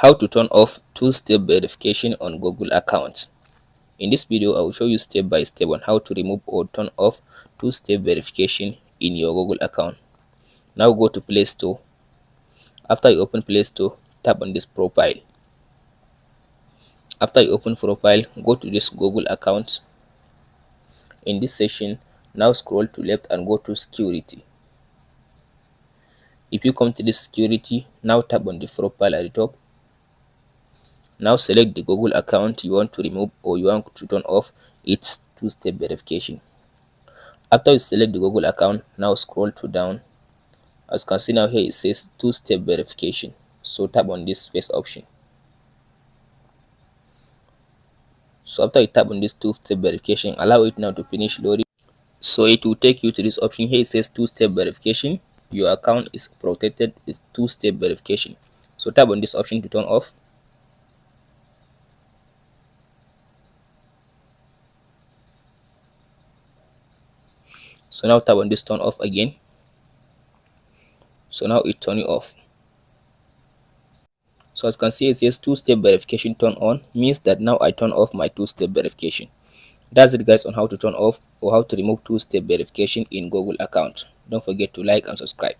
How to turn off two-step verification on Google accounts. In this video, I will show you step by step on how to remove or turn off two-step verification in your Google account. Now go to Play Store. After you open Play Store, tap on this profile. After you open profile, go to this Google account. In this section, now scroll to left and go to security. If you come to this security, now tap on the profile at the top. Now select the Google account you want to remove or you want to turn off its two-step verification. After you select the Google account, now scroll to down. As you can see now here it says two-step verification. So tap on this first option. So after you tap on this two-step verification, allow it now to finish loading. So it will take you to this option here. It says two-step verification. Your account is protected with two-step verification. So tap on this option to turn off. So now tap on this turn off again. So now it turn it off. So as you can see it says two-step verification turn on, means that now I turn off my two-step verification. That's it guys on how to turn off or how to remove two-step verification in Google account. Don't forget to like and subscribe.